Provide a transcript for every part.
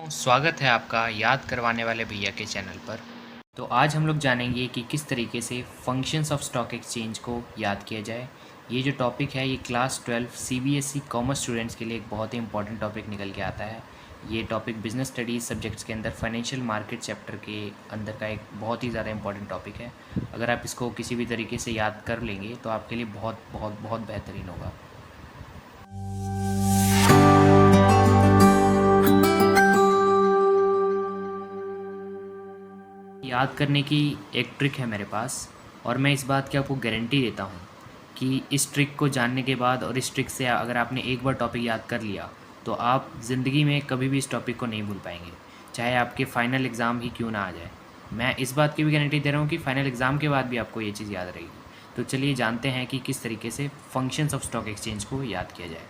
स्वागत है आपका याद करवाने वाले भैया के चैनल पर। तो आज हम लोग जानेंगे कि किस तरीके से फंक्शंस ऑफ स्टॉक एक्सचेंज को याद किया जाए। ये जो टॉपिक है ये क्लास 12 सीबीएसई कॉमर्स स्टूडेंट्स के लिए एक बहुत ही इंपॉर्टेंट टॉपिक निकल के आता है। ये टॉपिक बिजनेस स्टडीज़ सब्जेक्ट्स के अंदर फाइनेंशियल मार्केट चैप्टर के अंदर का एक बहुत ही ज़्यादा इंपॉर्टेंट टॉपिक है। अगर आप इसको किसी भी तरीके से याद कर लेंगे तो आपके लिए बहुत बहुत बहुत बेहतरीन होगा। याद करने की एक ट्रिक है मेरे पास और मैं इस बात की आपको गारंटी देता हूँ कि इस ट्रिक को जानने के बाद और इस ट्रिक से अगर आपने एक बार टॉपिक याद कर लिया तो आप ज़िंदगी में कभी भी इस टॉपिक को नहीं भूल पाएंगे, चाहे आपके फ़ाइनल एग्ज़ाम ही क्यों ना आ जाए। मैं इस बात की भी गारंटी दे रहा हूँ कि फ़ाइनल एग्ज़ाम के बाद भी आपको ये चीज़ याद रहेगी। तो चलिए जानते हैं कि किस तरीके से फंक्शंस ऑफ स्टॉक एक्सचेंज को याद किया जाए।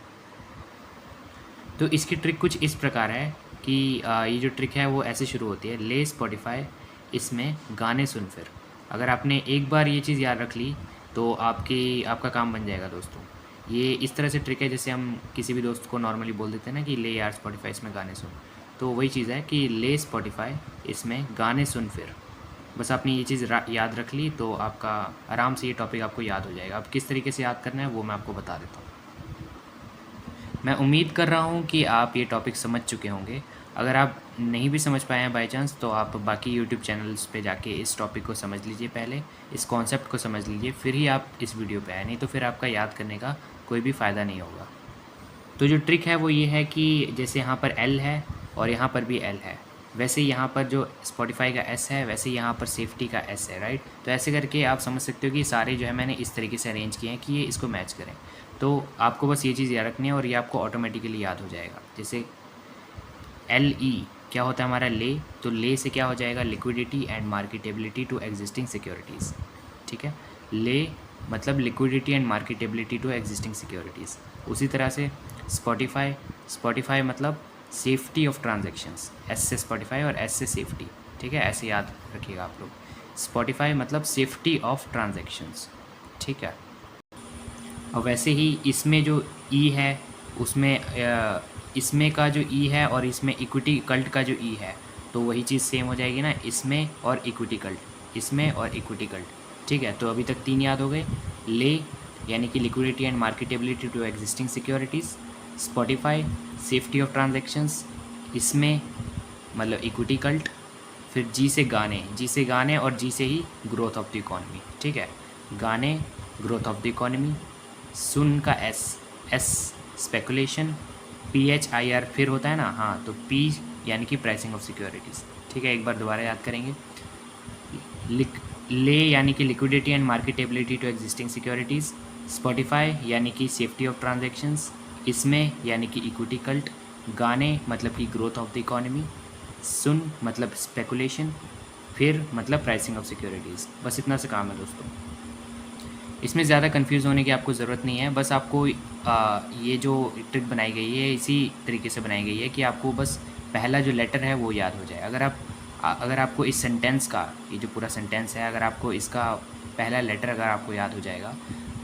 तो इसकी ट्रिक कुछ इस प्रकार है कि ये जो ट्रिक है वो ऐसे शुरू होती है, ले स्पॉटिफाई इसमें गाने सुन फिर। अगर आपने एक बार ये चीज़ याद रख ली तो आपका काम बन जाएगा दोस्तों। ये इस तरह से ट्रिक है जैसे हम किसी भी दोस्त को नॉर्मली बोल देते हैं ना कि ले यार स्पॉटिफाई इसमें गाने सुन, तो वही चीज़ है कि ले स्पॉटिफाई इसमें गाने सुन फिर। बस आपने ये चीज़ याद रख ली तो आपका आराम से ये टॉपिक आपको याद हो जाएगा। अब किस तरीके से याद करना है वो मैं आपको बता देता हूँ। मैं उम्मीद कर रहा हूँ कि आप ये टॉपिक समझ चुके होंगे। अगर आप नहीं भी समझ पाए हैं बाई चांस तो आप बाकी यूट्यूब चैनल्स पे जाके इस टॉपिक को समझ लीजिए, पहले इस कॉन्सेप्ट को समझ लीजिए, फिर ही आप इस वीडियो पे आए, नहीं तो फिर आपका याद करने का कोई भी फ़ायदा नहीं होगा। तो जो ट्रिक है वो ये है कि जैसे यहाँ पर एल है और यहाँ पर भी एल है, वैसे यहाँ पर जो स्पॉटिफाई का एस है वैसे यहाँ पर सेफ्टी का एस है, राइट। तो ऐसे करके आप समझ सकते हो कि सारे जो है मैंने इस तरीके से अरेंज किए हैं कि ये इसको मैच करें। तो आपको बस ये चीज़ याद रखनी है और ये आपको ऑटोमेटिकली याद हो जाएगा। जैसे एल ई क्या होता है हमारा ले, तो ले से क्या हो जाएगा liquidity and marketability to existing securities, ठीक है। ले मतलब liquidity and marketability to existing securities. उसी तरह से स्पॉटिफाई मतलब सेफ्टी ऑफ ट्रांजेक्शंस, एस से स्पॉटिफाई और एस से सेफ्टी, ठीक है, ऐसे याद रखिएगा आप लोग। स्पॉटिफाई मतलब सेफ्टी ऑफ ट्रांजेक्शंस, ठीक है। और वैसे ही इसमें जो ई है उसमें इसमें का जो ई है और इसमें इक्विटी कल्ट का जो ई है तो वही चीज़ सेम हो जाएगी ना, इसमें और इक्विटी कल्ट, इसमें और इक्विटी कल्ट, ठीक है। तो अभी तक 3 याद हो गए। ले यानी कि liquidity and marketability to existing securities, Spotify safety of transactions, इसमें मतलब इक्विटी कल्ट, फिर जी से गाने और जी से ही ग्रोथ ऑफ द इकॉनमी, ठीक है। गाने ग्रोथ ऑफ द इकॉनमी, सुन का एस स्पेकुलेशन, PHIR फिर होता है ना, हाँ, तो P यानी कि प्राइसिंग ऑफ सिक्योरिटीज़, ठीक है। एक बार दोबारा याद करेंगे। ले यानी कि liquidity and marketability to existing securities, Spotify यानी कि सेफ्टी ऑफ ट्रांजेक्शंस, इसमें यानी कि इक्विटी कल्ट, गाने मतलब कि ग्रोथ ऑफ द इकॉनमी, सुन मतलब स्पेकुलेशन, फिर मतलब प्राइसिंग ऑफ सिक्योरिटीज़। बस इतना से काम है दोस्तों। इसमें ज़्यादा कंफ्यूज होने की आपको ज़रूरत नहीं है। बस आपको ये जो ट्रिक बनाई गई है इसी तरीके से बनाई गई है कि आपको बस पहला जो लेटर है वो याद हो जाए। अगर आपको इस सेंटेंस का, ये जो पूरा सेंटेंस है, अगर आपको इसका पहला लेटर अगर आपको याद हो जाएगा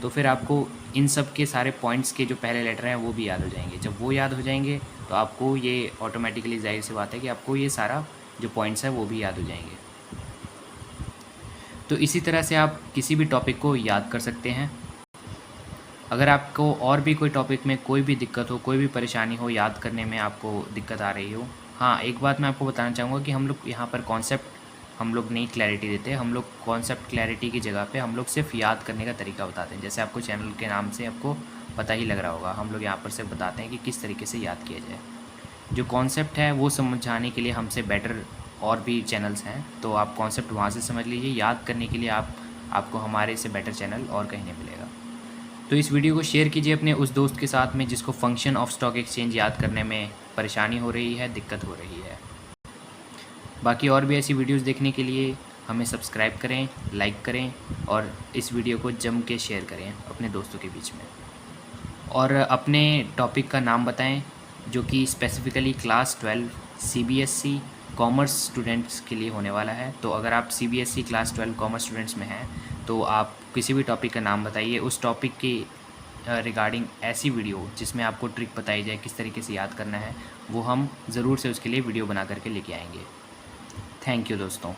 तो फिर आपको इन सब के सारे पॉइंट्स के जो पहले लेटर हैं वो भी याद हो जाएंगे। जब वो याद हो जाएंगे तो आपको ये ऑटोमेटिकली, जाहिर सी बात है कि आपको ये सारा जो पॉइंट्स है वो भी याद हो जाएंगे। तो इसी तरह से आप किसी भी टॉपिक को याद कर सकते हैं। अगर आपको और भी कोई टॉपिक में कोई भी दिक्कत हो, कोई भी परेशानी हो, याद करने में आपको दिक्कत आ रही हो, हाँ, एक बात मैं आपको बताना चाहूँगा कि हम लोग यहाँ पर कॉन्सेप्ट हम लोग नहीं क्लैरिटी देते, हम लोग कॉन्सेप्ट क्लैरिटी की जगह पे हम लोग सिर्फ याद करने का तरीका बताते हैं। जैसे आपको चैनल के नाम से आपको पता ही लग रहा होगा, हम लोग यहाँ पर सिर्फ बताते हैं कि किस तरीके से याद किया जाए। जो कॉन्सेप्ट है वो समझाने के लिए हमसे बेटर और भी चैनल्स हैं, तो आप कॉन्सेप्ट वहाँ से समझ लीजिए। याद करने के लिए आपको हमारे से बेटर चैनल और कहीं नहीं मिलेगा। तो इस वीडियो को शेयर कीजिए अपने उस दोस्त के साथ में जिसको फंक्शन ऑफ स्टॉक एक्सचेंज याद करने में परेशानी हो रही है, दिक्कत हो रही है। बाकी और भी ऐसी वीडियोस देखने के लिए हमें सब्सक्राइब करें, लाइक करें और इस वीडियो को जम के शेयर करें अपने दोस्तों के बीच में। और अपने टॉपिक का नाम बताएं जो कि specifically class 12 CBSE commerce students के लिए होने वाला है। तो अगर आप CBSE क्लास 12 कॉमर्स स्टूडेंट्स में हैं तो आप किसी भी टॉपिक का नाम बताइए, उस टॉपिक के रिगार्डिंग ऐसी वीडियो जिसमें आपको ट्रिक बताई जाए किस तरीके से याद करना है, वो हम ज़रूर से उसके लिए वीडियो बना करके लेके आएंगे। थैंक यू दोस्तों।